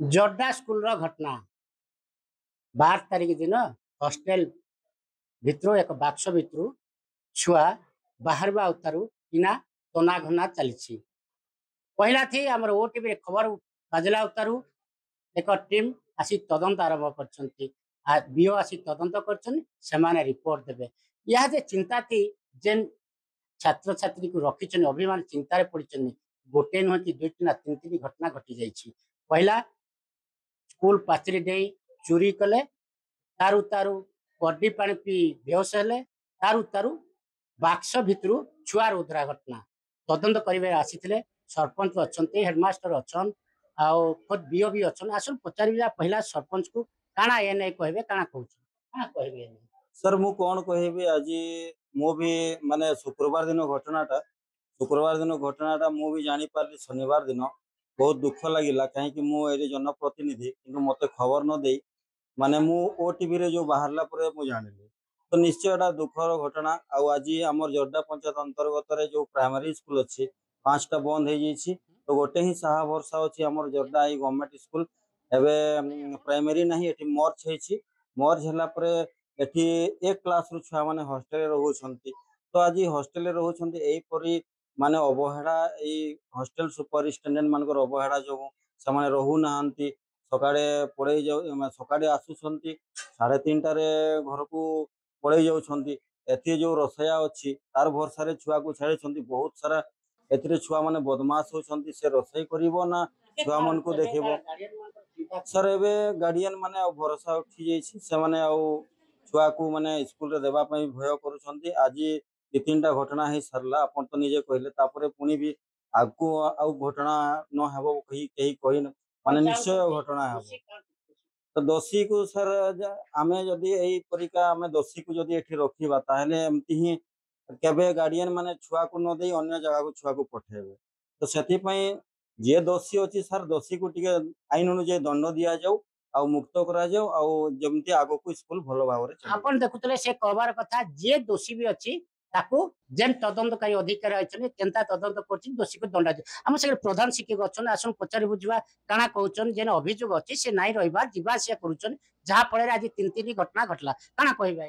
जोरडा school घटना 12 तारीख दिन हॉस्टेल भितर एक बाक्स भितर छुआ बाहर उतारू किना तना घना चली पहला थी आम ओटीवी खबर बाजला उतारू एक टीम आसी तदंत आरंभ कर बीओ आसी तदंत कर रिपोर्ट देवे यह जे चिंता थी जेन छात्र छात्री को रखी अभिमान चिंतार पड़ी गोटे नुह कि दुईटी ना तीन तीन घटना घटी जाइए। पहला स्कूल पाचेरी डे चोरी कले तारु तारु कड्डी पानी पी बेहोश हेले तारु तारु बाक्स भितर छुआर उद्रा घटना तदंत कर आसी सरपंच अच्छा हेडमास्टर अच्छा आउ खुद बीओ भी अच्छा आसन पचार पहला सरपंच को काना ए नहीं कहे काना कहे सर मु कौन कहबी आज मु भी माने शुक्रवार दिन घटनाटा मु भी जानी पारली शनिवार दिन बहुत दुख लगिला कहीं मुझे जनप्रतिनिधि कि मत खबर न दे माने मु ओटीवी रे जो बाहरला परे मु जानिली तो निश्चय एटा दुखर घटना आज आमर जोरडा पंचायत अंतर्गत रे जो प्राइमरी स्कूल अच्छी 5टा बंद हो जाइए तो गोटे ही साहा भरसा अच्छी आमर जोरडा ही गवर्नमेंट स्कूल एवं प्राइमरी नहीं एटी मर्ज होइछि मर्ज होला परे एटी एक क्लास रु छुआ माने हॉस्टेल रहउछंती तो आज हॉस्टेल रहउछंती एई परी माने अवहेला एई हॉस्टेल सुपरिटेंडेंट मानकर अवहेला जो से रहू नाहंती सकाळे पड़े जाऊ सकाळे आसुछंती 3:30 घर को पड़े जाउछंती एथि जो रसया अच्छी तार भरसा रे छुआ को छाड़ी बहुत सारा एथिरे छुआ माने बदमाश होछंती से रसई करिवो ना छुआ मन को देखिबो सर एबे गार्डियन माने भरोसा उठी जाइछि से माने छुआ को माने स्कूल रे देबा पई भय करूछंती आज 2-3टा घटना है सरला अपन तो निजे कहले तापरे पुनी भी आगु आउ घटना न हेबो कही कही माने निश्चय घटना हेबो तो दोषी को सर आमे जदि एई परिका आमे दोषी को जदि एठी रखिबा ताहले एमती ही केबे गार्डियन माने छुआ को न देई अन्य जगह को छुआ को पठेबे तो सेति पई जे दोषी अछि सर दोषी को टिके आईन अनुसार दंड दिया जाऊ आ मुक्त करा जाऊ आ जेमती आगो को स्कूल भलो भाबरे आपण देखुतले से कहबार कथा जे दोषी भी अछि ताकू जेन तदंतकारी अधिकारी अछन केनता तदंत करछि दोषी को दंड दे हम से प्रधान शिक्षक अछन आसन पचारि बुझवा काना कहउछन जेन अभियोग अछि से नाही रहिबा जीवा से करूछन जहा फळे आज 3 घटना घटला काना कहबे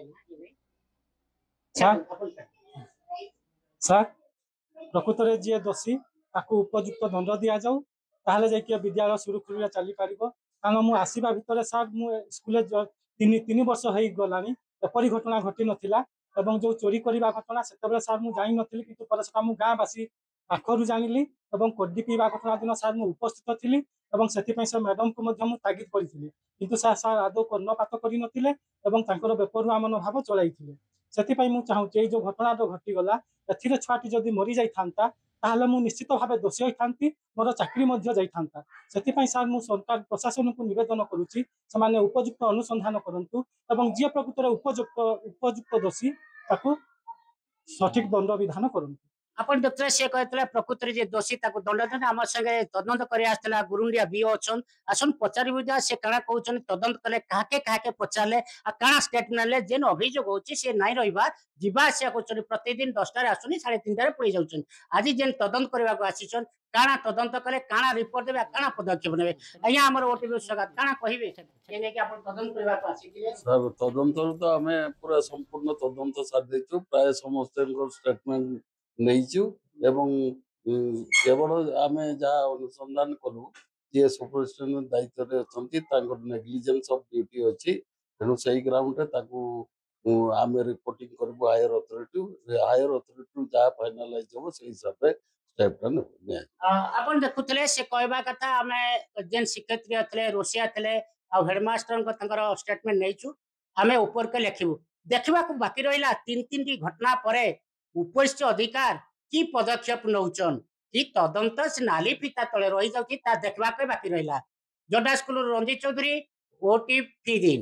सर प्रकृत रे जे दोषी ताकू उपयुक्त दंड दिया जाऊ ताहले जाय विद्यालय सुरक्षित चली पारिबो कारण मु आसीबा भितरे सर मु स्कूल 3 वर्ष हो गलानी एपरी घटना घटी नथिला एवं जो चोरी करने घटना से सर मुझे जान नी कि मुझे गाँववासी पाखर जानी और कड्डी पीवा घटना दिन सर मुझे उपस्थित थी से मैडम को तागिद करी किंतु सर आदौ कर्णपात कर बेपरुआ मनोभाव चलाई से मुझे चाहूँ जो घटना घटीगला ए छुआटी जदि मरी जाता ताहले मु निश्चित भाव दोषी होता मोर चाकरी जाता से सर मु सरकार प्रशासन को निवेदन करुच्ची से उपयुक्त अनुसंधान करूँ और जी प्रकृत उपयुक्त दोषी ताकू सठिक दंड विधान करूँ आपण देखते से कहते प्रकृत जे दोषी दंड देने आम संगे तदंत कर गुरुंडिया बीओ अच्छन आसन पचार से काना कहते तदंत कले क्या पचारे काना स्टेटमेंट जेन अभियोग होची से नाई रहिबा जीवा आसिया कर प्रतिदिन 10टार आसुनी 3:30 पड़े जाऊन आज जेन तदंत करने को आसीचन काना तदंत कले काना रिपोर्ट देबे काना पदक्षेप नेबे अया हमर ओटीवी स्वागत काना कहिबे एने कि आपण तदंत करबा को आसीथिले सर तदंत तो हमें पूरा संपूर्ण तदंत सार देचु प्राय समस्त स्टेटमेंट नहींचु एवं केवल आम जहाँ अनुसंधान कलु जी सुपरिटेंडेंट दायित्व रे अछंती तांकर नेग्लिजेंस ऑफ ड्यूटी अछि तेणु सही ग्राउंड रे ताकू आम रिपोर्टिंग करबो हायर अथॉरिटी जहाँ फाइनलाइज हो से हिसाब रे स्टेप ने आपण देखुतले से कहबा कथा हमें जेन शिक्षयित्री अथले रोसिया थले आ हेडमास्टर को तंकर स्टेटमेंट नहींचु हमें ऊपर के लिखिबु देखबा को बाकी रहिला 3 घटना परे उपरिस्थ अधिकार की पदक्षेप नौचन कि तदंत नाली फिता तले रही जाउची ता देखबा पे बाकी रहिला जोडा स्कूल रंजीत चौधरी ओटीवी दिन